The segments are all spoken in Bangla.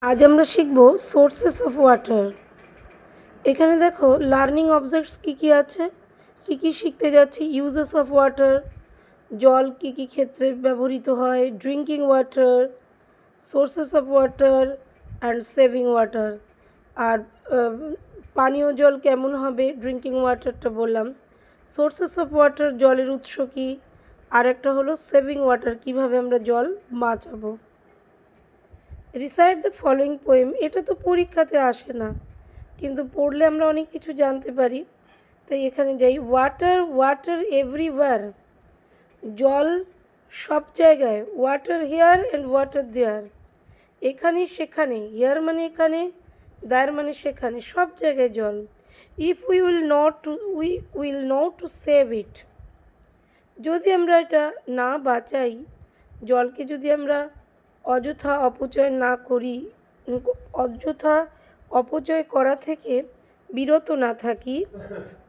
আজ আমরা শিখব সোর্সেস অফ ওয়াটার। এখানে দেখো লার্নিং অবজেক্টস কী কী আছে, কী কী শিখতে যাচ্ছি। ইউজেস অফ ওয়াটার, জল কী কী ক্ষেত্রে ব্যবহৃত হয়, drinking water, sources of water and saving water. আর পানীয় জল কেমন হবে, ড্রিঙ্কিং ওয়াটারটা বললাম। সোর্সেস অফ ওয়াটার জলের উৎস কী, আর একটা হলো সেভিং ওয়াটার, কীভাবে আমরা জল বাঁচাবো। রিসাইট দ্য ফলোয়িং পোয়েম, এটা তো পরীক্ষাতে আসে না, কিন্তু পড়লে আমরা অনেক কিছু জানতে পারি। তাই এখানে যাই। ওয়াটার, ওয়াটার এভরিওয়্যার, জল সব জায়গায়। Water here and water there, এখানে সেখানে। হিয়ার মানে এখানে, দেয়ার মানে সেখানে, সব জায়গায় জল। If will not to save it, যদি আমরা এটা না বাঁচাই, জলকে যদি আমরা অযথা অপচয় না করি, অযথা অপচয় করা থেকে বিরত না থাকি,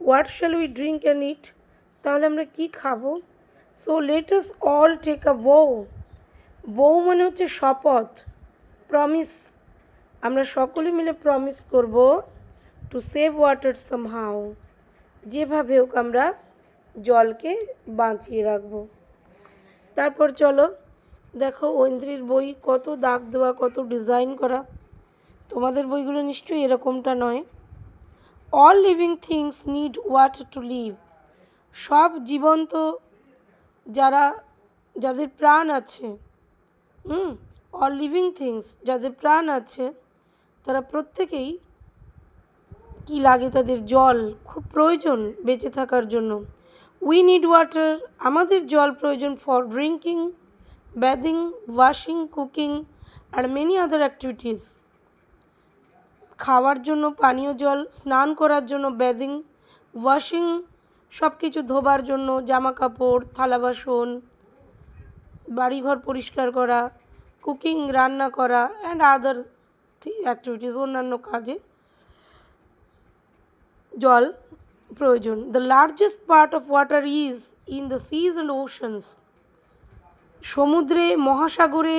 what shall we drink and eat, তাহলে আমরা কি খাবো। So let us all take a vow মানে হচ্ছে শপথ, প্রমিস। আমরা সকলে মিলে প্রমিস করব টু সেভ ওয়াটার সামহাউ, যেভাবে হোক আমরা জলকে বাঁচিয়ে রাখবো। তারপর চলো দেখো ঐন্দ্রির বই, কত দাগ দেওয়া, কত ডিজাইন করা। তোমাদের বইগুলো নিশ্চয়ই এরকমটা নয়। All living things need water to live, সব জীবন্ত যাদের প্রাণ আছে, অল লিভিং থিংস যাদের প্রাণ আছে, তারা প্রত্যেকেই কি লাগে, তাদের জল খুব প্রয়োজন বেঁচে থাকার জন্য। উই নিড ওয়াটার, আমাদের জল প্রয়োজন for drinking, ব্যাথিং, washing, cooking are many other activities. খাওয়ার জন্য পানীয় জল, স্নান করার জন্য ব্যাথিং, ওয়াশিং সব কিছু ধোবার জন্য, জামা কাপড়, থালা বাসন, বাড়িঘর পরিষ্কার করা, কুকিং রান্না করা অ্যান্ড আদার অ্যাক্টিভিটিস, অন্যান্য কাজে জল প্রয়োজন। The largest part of water is in the seas and oceans, সমুদ্রে মহাসাগরে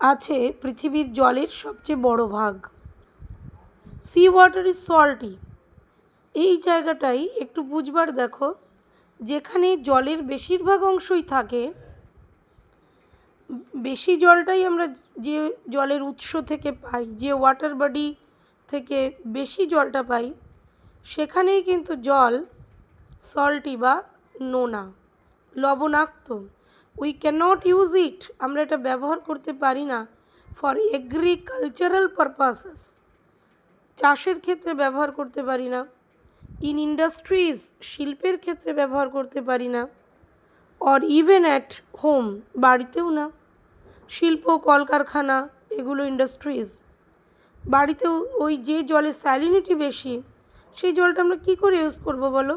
আছে পৃথিবীর জলের সবচেয়ে বড় ভাগ। সি ওয়াটার ইজ সল্টি, এই জায়গাটাই একটু বুঝবার দেখো, যেখানে জলের বেশিরভাগ অংশই থাকে, বেশি জলটাই আমরা যে জলের উৎস থেকে পাই, যে ওয়াটার বডি থেকে বেশি জলটা পাই, সেখানেই কিন্তু জল সল্টি বা নোনা, লবণাক্ত। উই ক্যানট ইউজ ইট, আমরা এটা ব্যবহার করতে পারি না ফর এগ্রিকালচারাল পারপাসেস, চাষের ক্ষেত্রে ব্যবহার করতে পারি না। ইন ইন্ডাস্ট্রিজ, শিল্পের ক্ষেত্রে ব্যবহার করতে পারি না। অর ইভেন অ্যাট হোম, বাড়িতেও না। শিল্প, কলকারখানা এগুলো ইন্ডাস্ট্রিজ। বাড়িতেও ওই যে জলের স্যালিনিটি বেশি, সেই জলটা আমরা কী করে ইউজ করবো বলো।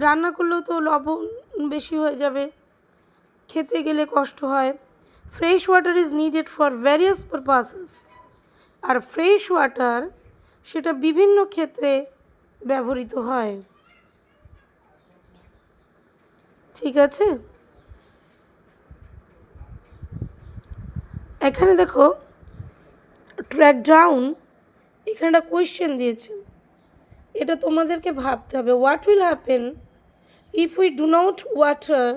রান্না করলেও তো লবণ বেশি হয়ে যাবে, খেতে গেলে কষ্ট হয়। Fresh water is needed for various purposes, আর ফ্রেশ ওয়াটার সেটা বিভিন্ন ক্ষেত্রে ব্যবহৃত হয়। ঠিক আছে, এখানে দেখো ট্র্যাক ডাউন, এখানে একটা কোয়েশ্চেন দিয়েছে, এটা তোমাদেরকে ভাবতে হবে। What will happen if we do not water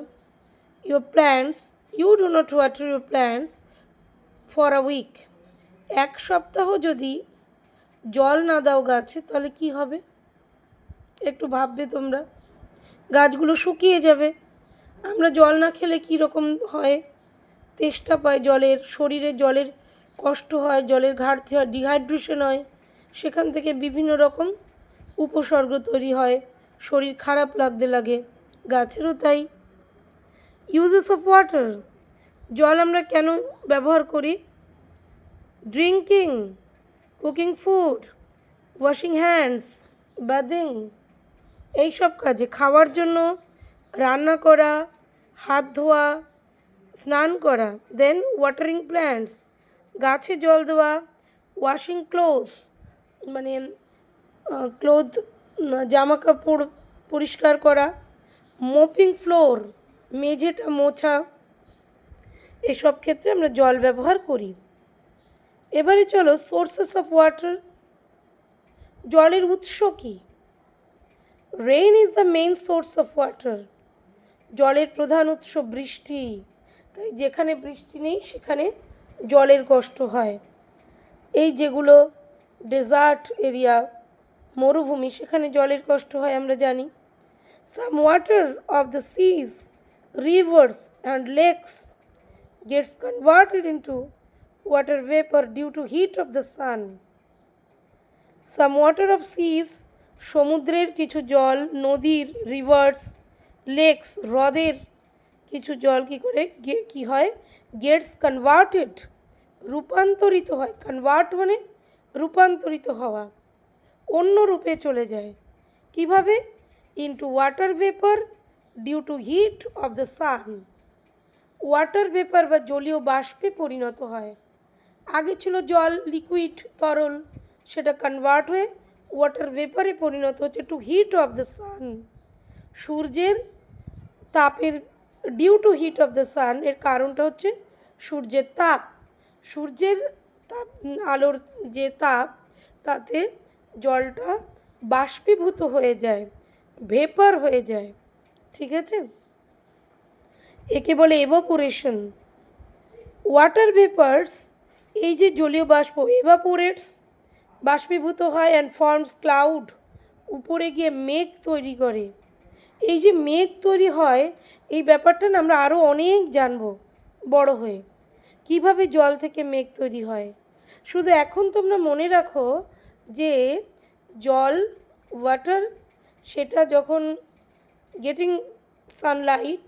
your plants, you do not water your plants for a week, এক সপ্তাহ যদি জল না দাও গাছে, তাহলে কি হবে একটু ভাববে তোমরা। গাছগুলো শুকিয়ে যাবে। আমরা জল না খেলে কী রকম হয়, তেষ্টা পায় জলের, শরীরে জলের কষ্ট হয়, জলের ঘাটতি হয়, ডিহাইড্রেশন হয়, সেখান থেকে বিভিন্ন রকম উপসর্গ তৈরি হয়, শরীর খারাপ লাগতে লাগে। গাছেরও তাই। ইউজেস অফ ওয়াটার, জল আমরা কেন ব্যবহার করি। Drinking, cooking food, washing hands, ব্যাথিং, এইসব কাজে, খাওয়ার জন্য, রান্না করা, হাত ধোয়া, স্নান করা। দেন ওয়াটারিং প্ল্যান্টস, গাছে জল দেওয়া। ওয়াশিং ক্লোথস, মানে ক্লোথ, জামা কাপড় পরিষ্কার করা। মোপিং ফ্লোর, মেঝেটা মোছা, এসব ক্ষেত্রে আমরা জল ব্যবহার করি। এবারে চলো সোর্সেস অফ ওয়াটার। জলের উৎস কী? Rain is the main source of water. জলের প্রধান উৎস বৃষ্টি, তাই যেখানে বৃষ্টি নেই সেখানে জলের কষ্ট হয়। এই যেগুলো ডেজার্ট এরিয়া, মরুভূমি, সেখানে জলের কষ্ট হয় আমরা জানি। Some water of the seas, rivers and lakes gets converted into water vapour due to heat of the sun. Some water of seas, সমুদ্রের কিছু জল, নদীর, রিভার্স, লেকস, হ্রদের কিছু জল কী হয়, গেটস কনভার্টেড, রূপান্তরিত হয়। কনভার্ট মানে রূপান্তরিত হওয়া, অন্য রূপে চলে যায়। কিভাবে? Into water vapour due to heat of the sun. Water vapour বা জলীয় বাষ্পে পরিণত হয়। আগে ছিল জল, লিকুইড, তরল, সেটা কনভার্ট হয়ে ওয়াটার ভেপারে পরিণত হচ্ছে to heat of the sun. সূর্যের তাপের, due to heat of the sun, এর কারণটা হচ্ছে সূর্যের তাপ। সূর্যের তাপ, আলোর যে তাপ, তাতে জলটা বাষ্পীভূত হয়ে যায়, ভেপার হয়ে যায়। ঠিক আছে, একে বলে এভাপোরেশন। ওয়াটার ভেপার্স, এই যে জলীয় বাষ্প, এভাপোরেটস, বাষ্পীভূত হয়, অ্যান্ড ফর্মস ক্লাউড, উপরে গিয়ে মেঘ তৈরি করে। এই যে মেঘ তৈরি হয়, এই ব্যাপারটা না আমরা আরও অনেক জানবো বড় হয়ে, কিভাবে জল থেকে মেঘ তৈরি হয়। শুধু এখন তোমরা মনে রাখো যে জল, ওয়াটার, সেটা যখন গেটিং সানলাইট,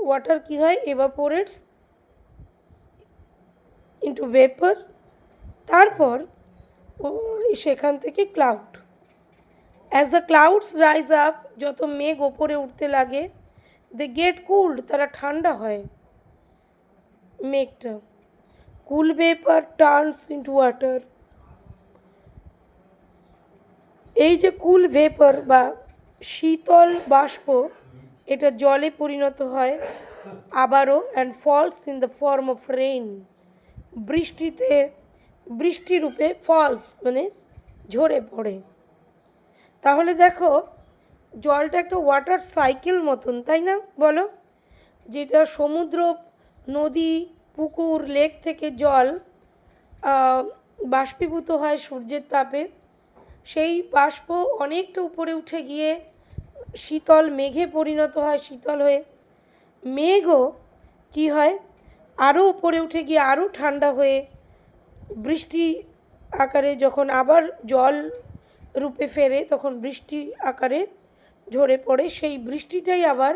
ওয়াটার কী হয়, এভাপোরেটস ইন্টু ভেপার, তারপর সেখান থেকে cloud. As the clouds rise up, যত মেঘ ওপরে উঠতে লাগে, দে গেট কুলড, তারা ঠান্ডা হয়। মেঘটা কুল ভেপার টার্নস ইন্টু ওয়াটার। এই যে কুল ভেপার বা শীতল বাষ্প, এটা জলে পরিণত হয় আবারও, and falls in the form of rain, বৃষ্টিতে, বৃষ্টিরূপে, ফলস মানে ঝরে পড়ে। তাহলে দেখো জলটা একটা ওয়াটার সাইকেল মতন, তাই না বলো? যেটা সমুদ্র, নদী, পুকুর, লেক থেকে জল বাষ্পীভূত হয় সূর্যের তাপে, সেই বাষ্প অনেকটা উপরে উঠে গিয়ে শীতল মেঘে পরিণত হয়, শীতল হয়ে মেঘও কী হয়, আরও উপরে উঠে গিয়ে আরও ঠান্ডা হয়ে বৃষ্টি আকারে যখন আবার জল রূপে ফেরে, তখন বৃষ্টি আকারে ঝরে পড়ে। সেই বৃষ্টিটাই আবার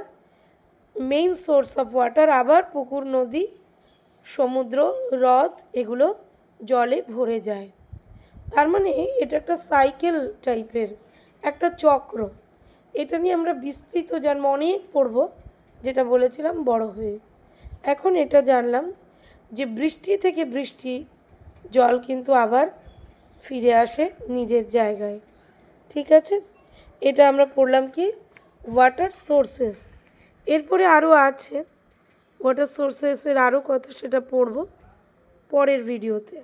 মেইন সোর্স অফ ওয়াটার, আবার পুকুর, নদী, সমুদ্র, হ্রদ, এগুলো জলে ভরে যায়। তার মানে এটা একটা সাইকেল টাইপের, একটা চক্র। এটা নিয়ে আমরা বিস্তৃত জানব, অনেক পড়ব, যেটা বলেছিলাম বড় হয়ে। এখন এটা জানলাম যে বৃষ্টি থেকে বৃষ্টি জল কিন্তু আবার ফিরে আসে নিজের জায়গায়। ঠিক আছে, এটা আমরা পড়লাম কি, ওয়াটার সোর্সেস। এরপরে আরও আছে ওয়াটার সোর্সেসের আরও কথা, সেটা পড়ব পরের ভিডিওতে।